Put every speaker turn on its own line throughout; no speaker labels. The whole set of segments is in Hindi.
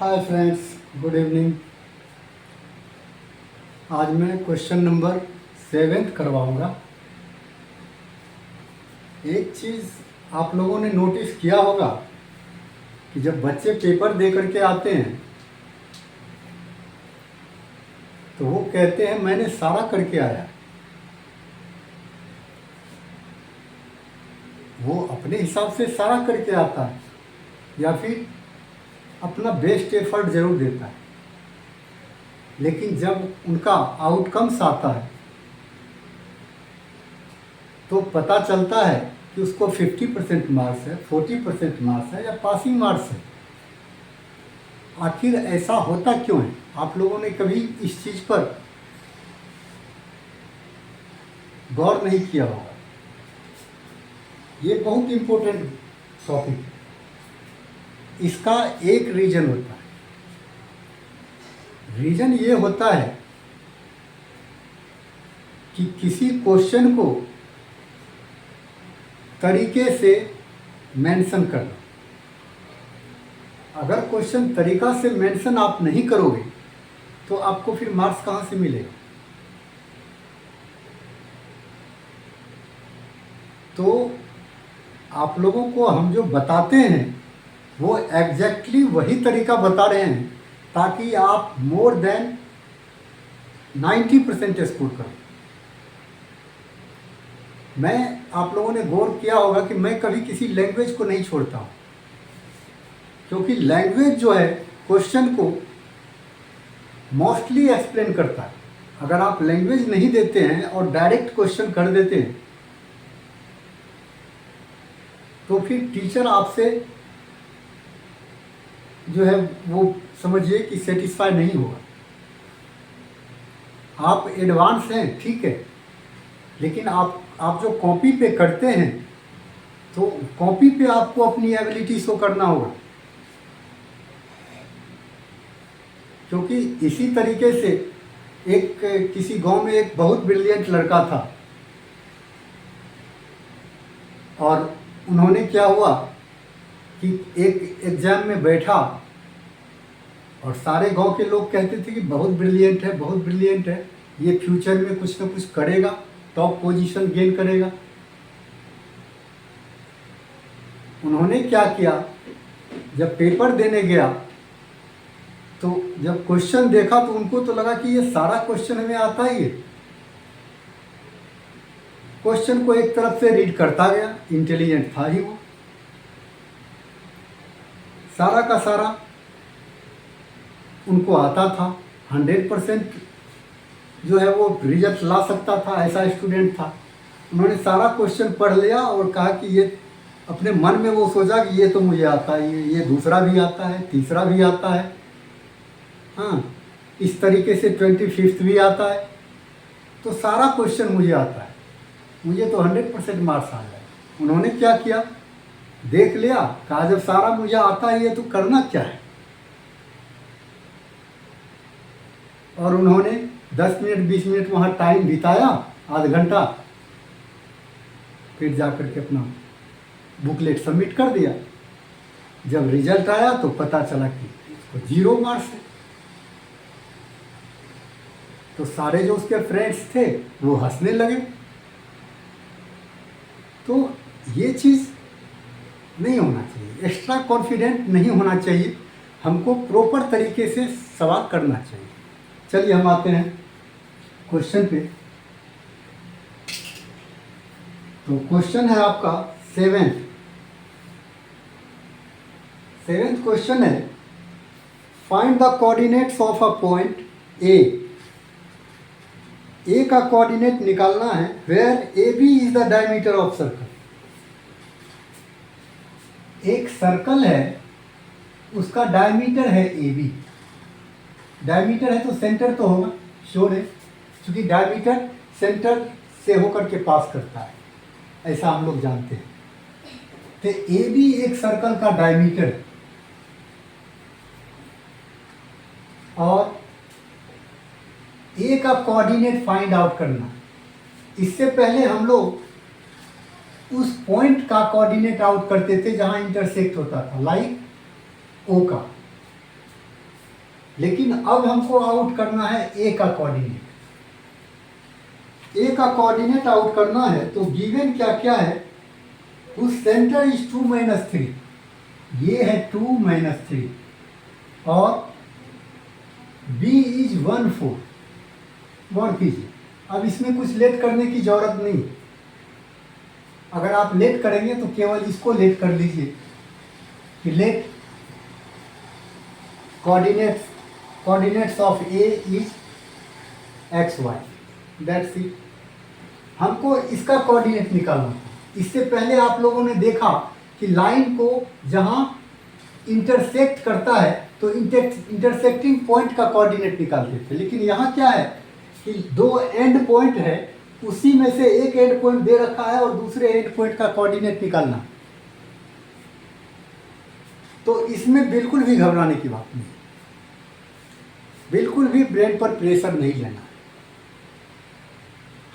Hi friends, good evening. आज मैं क्वेश्चन नंबर 7 करवाऊंगा। एक चीज़ आप लोगों ने नोटिस किया होगा कि जब बच्चे पेपर दे करके आते हैं तो वो कहते हैं मैंने सारा करके आया। वो अपने हिसाब से सारा करके आता है या फिर अपना बेस्ट एफर्ट ज़रूर देता है, लेकिन जब उनका आउटकम्स आता है तो पता चलता है कि उसको 50% मार्क्स है, 40% मार्क्स है या पासिंग मार्क्स है। आखिर ऐसा होता क्यों है? आप लोगों ने कभी इस चीज़ पर गौर नहीं किया होगा। ये बहुत इम्पोर्टेंट टॉपिक है। इसका एक रीज़न होता है। रीज़न ये होता है कि किसी क्वेश्चन को तरीके से मेंशन करना। अगर क्वेश्चन तरीका से मेंशन आप नहीं करोगे तो आपको फिर मार्क्स कहाँ से मिलेगा? तो आप लोगों को हम जो बताते हैं वो एग्जैक्टली वही तरीका बता रहे हैं ताकि आप मोर देन 90% स्कोर करो। मैं आप लोगों ने गौर किया होगा कि मैं कभी किसी लैंग्वेज को नहीं छोड़ता हूँ, क्योंकि लैंग्वेज जो है क्वेश्चन को मोस्टली एक्सप्लेन करता है। अगर आप लैंग्वेज नहीं देते हैं और डायरेक्ट क्वेश्चन कर देते हैं तो फिर टीचर आपसे जो है वो समझिए कि सेटिस्फाई नहीं होगा। आप एडवांस हैं, ठीक है, लेकिन आप जो कॉपी पे करते हैं तो कॉपी पे आपको अपनी एबिलिटी शो करना होगा। क्योंकि इसी तरीके से किसी गांव में एक बहुत ब्रिलियंट लड़का था और उन्होंने क्या हुआ कि एक एग्ज़ाम में बैठा और सारे गांव के लोग कहते थे कि बहुत ब्रिलियंट है, बहुत ब्रिलियंट है, ये फ्यूचर में कुछ ना कुछ करेगा, टॉप पोजीशन गेन करेगा। उन्होंने क्या किया, जब पेपर देने गया तो जब क्वेश्चन देखा तो उनको तो लगा कि ये सारा क्वेश्चन हमें आता ही है। क्वेश्चन को एक तरफ से रीड करता गया, इंटेलिजेंट था ही वो, सारा का सारा उनको आता था। 100% जो है वो रिजल्ट ला सकता था, ऐसा स्टूडेंट था। उन्होंने सारा क्वेश्चन पढ़ लिया और कहा कि ये अपने मन में वो सोचा कि ये तो मुझे आता है, ये दूसरा भी आता है, तीसरा भी आता है, हाँ इस तरीके से 25th भी आता है, तो सारा क्वेश्चन मुझे आता है, मुझे तो 100% मार्क्स आ जाए। उन्होंने क्या किया, देख लिया, कहा जब सारा मुझे आता है ये तो करना क्या है। और उन्होंने 10 मिनट 20 मिनट वहाँ टाइम बिताया, आध घंटा, फिर जाकर के अपना बुकलेट सबमिट कर दिया। जब रिजल्ट आया तो पता चला कि उसको 0 मार्क्स है। तो सारे जो उसके फ्रेंड्स थे वो हंसने लगे। तो ये चीज़ नहीं होना चाहिए, एक्स्ट्रा कॉन्फिडेंट नहीं होना चाहिए, हमको प्रॉपर तरीके से सवाल करना चाहिए। चलिए हम आते हैं क्वेश्चन पे। तो क्वेश्चन है आपका 7th क्वेश्चन है, find the coordinates of a point A का कोऑर्डिनेट निकालना है where A B is the diameter of circle. एक सर्कल है, उसका डायमीटर है ए बी। डायमीटर है तो सेंटर तो होगा, श्योर है, क्योंकि डायमीटर सेंटर से होकर के पास करता है, ऐसा हम लोग जानते हैं। तो ए बी एक सर्कल का डायमीटर है और ए का कोऑर्डिनेट फाइंड आउट करना। इससे पहले हम लोग उस पॉइंट का कोऑर्डिनेट आउट करते थे जहां इंटरसेक्ट होता था, लाइक ओ का। लेकिन अब हमको आउट करना है ए का कोऑर्डिनेट। ए का कोऑर्डिनेट आउट करना है तो गिवन क्या क्या है, उस सेंटर इज 2 - 3, ये है 2 - 3 और बी इज 1 4। गौर कीजिए, अब इसमें कुछ लेट करने की जरूरत नहीं। अगर आप लेट करेंगे तो केवल इसको लेट कर लीजिए कि let coordinates of A is X Y, that's it. हमको इसका कोऑर्डिनेट निकालना था। इससे पहले आप लोगों ने देखा कि लाइन को जहां इंटरसेक्ट करता है तो इंटरसेक्टिंग पॉइंट का कोऑर्डिनेट निकालते थे, लेकिन यहाँ क्या है कि दो एंड पॉइंट है, उसी में से एक एंड पॉइंट दे रखा है और दूसरे एंड पॉइंट का कोऑर्डिनेट निकालना। तो इसमें बिल्कुल भी घबराने की बात नहीं, बिल्कुल भी ब्रेन पर प्रेशर नहीं लेना।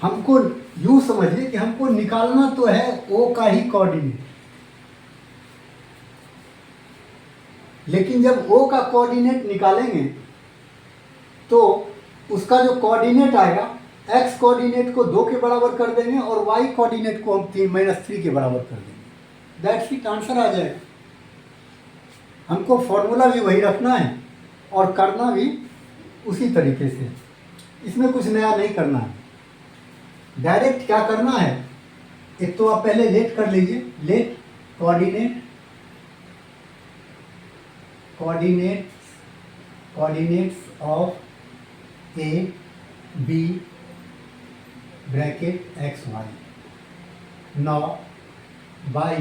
हमको यूं समझिए कि हमको निकालना तो है ओ का ही कोऑर्डिनेट, लेकिन जब ओ का कोऑर्डिनेट निकालेंगे तो उसका जो कोऑर्डिनेट आएगा, एक्स कोऑर्डिनेट को 2 के बराबर कर देंगे और वाई कोऑर्डिनेट को हम 3 - 3 के बराबर कर देंगे। दैट्स इट, आंसर आ जाएगा। हमको फॉर्मूला भी वही रखना है और करना भी उसी तरीके से, इसमें कुछ नया नहीं करना है। डायरेक्ट क्या करना है, एक तो आप पहले लेट कर लीजिए, let coordinates of A B bracket X Y. Now by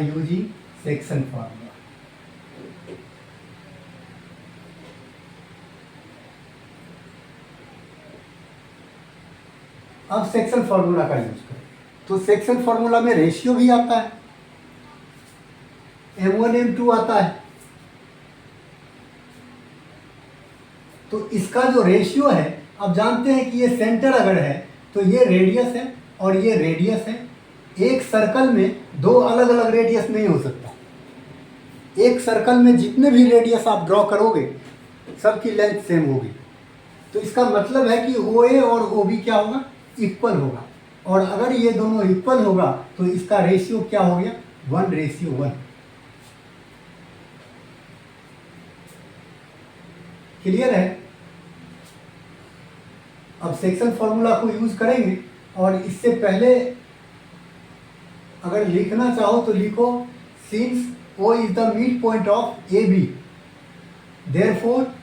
using section formula. अब सेक्शन फार्मूला का यूज करें तो सेक्शन फार्मूला में रेशियो भी आता है, M1 M2 आता है। तो इसका जो रेशियो है, अब जानते हैं कि ये सेंटर अगर है तो ये रेडियस है और ये रेडियस है। एक सर्कल में दो अलग अलग रेडियस नहीं हो सकता। एक सर्कल में जितने भी रेडियस आप ड्रॉ करोगे सबकी लेंथ सेम होगी। तो इसका मतलब है कि OA और OB क्या होगा, इक्वल होगा। और अगर ये दोनों इक्वल होगा तो इसका रेशियो क्या हो गया, 1:1। क्लियर है। अब सेक्शन फॉर्मूला को यूज करेंगे और इससे पहले अगर लिखना चाहो तो लिखो, since O is the mid point of AB, therefore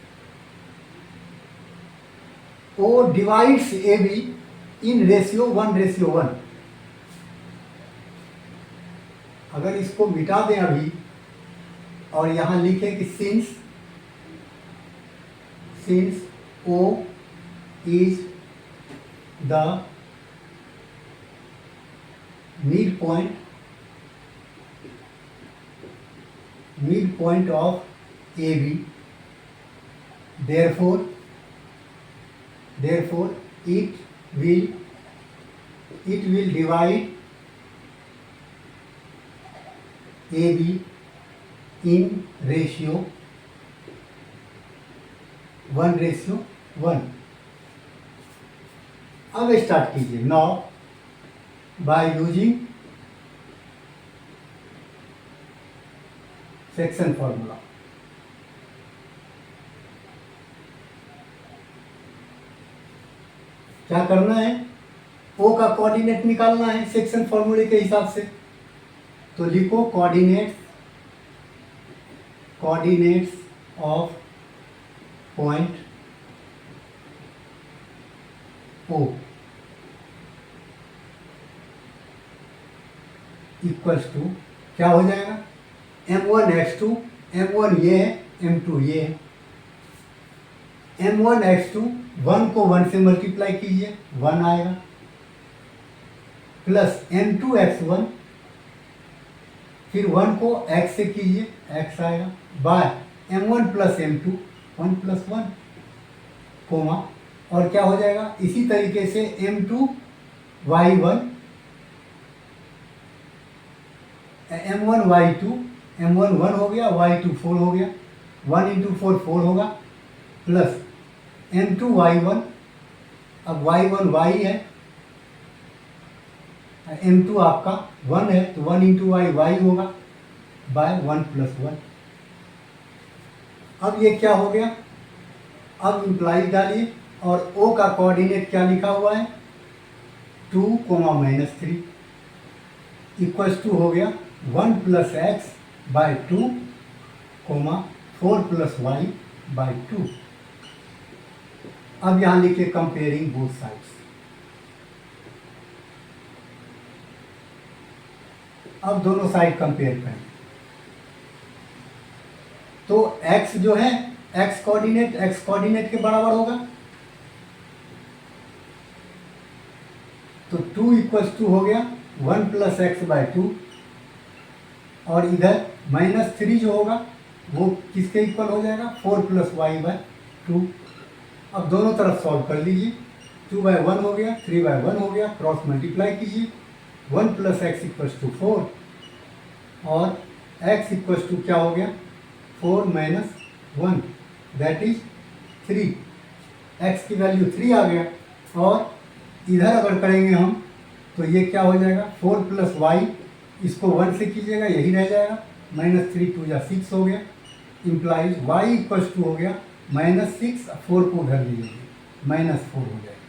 O divides AB in ratio 1:1। अगर इसको मिटा दें अभी और यहां लिखें कि since O is the midpoint of AB, therefore it will divide AB in ratio 1:1। अब स्टार्ट कीजिए। Now by using section formula. क्या करना है, O का कोऑर्डिनेट निकालना है सेक्शन फॉर्मूले के हिसाब से। तो लिखो coordinates of point O equals to क्या हो जाएगा, M1 X2, M1 ये है, M2 ये है। M1 X2 1 को 1 से मल्टीप्लाई कीजिए, 1 आएगा, प्लस M2 X1, फिर 1 को X से कीजिए, X आएगा, bye M1 plus M2, 1 + 1, coma, और क्या हो जाएगा, इसी तरीके से M2 Y1, M1 Y2, M1 1 हो गया, Y2 4 हो गया, 1 इंटू 4 4 होगा, प्लस m2y1, अब y1 y है, m2 आपका 1 है तो 1 इंटू वाई वाई होगा, बाय 1 प्लस 1। अब ये क्या हो गया, अब इम्प्लाई डालिए और ओ का कोऑर्डिनेट क्या लिखा हुआ है 2, -3 इक्वल्स टू हो गया 1 plus X by 2, 4 plus Y by 2। अब यहाँ लिखिए कंपेयरिंग बोथ साइड्स। अब दोनों साइड कंपेयर करें तो x जो है x कोऑर्डिनेट के बराबर होगा, तो 2 इक्वल्स टू हो गया 1 प्लस एक्स बाय 2, और इधर -3 जो होगा वो किसके इक्वल हो जाएगा 4 प्लस वाई बाय 2। अब दोनों तरफ सॉल्व कर लीजिए, 2 बाय 1 हो गया, 3 बाय 1 हो गया, क्रॉस मल्टीप्लाई कीजिए, 1 प्लस एक्स इक्वल्स टू 4 और x इक्वल्स टू क्या हो गया 4 माइनस 1 दैट इज 3, x की वैल्यू 3 आ गया। और इधर अगर करेंगे हम तो ये क्या हो जाएगा 4 प्लस वाई, इसको 1 से कीजिएगा यही रह जाएगा, -3 2 या 6 हो गया, इम्प्लाइज y इक्वल्स टू हो गया -6, 4 को उधर लीजिए -4 हो जाएगा,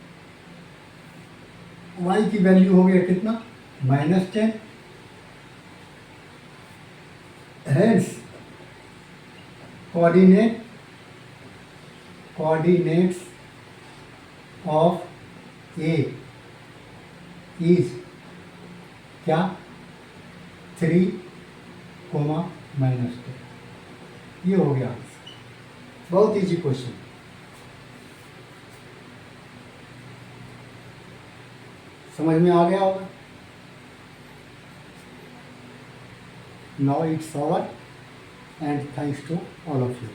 y की वैल्यू हो गया कितना -10। Hence coordinates of A is क्या 3, -10। ये हो गया आंसर, बहुत इजी क्वेश्चन। समझ में आ गया होगा। Now it's over and thanks to all of you.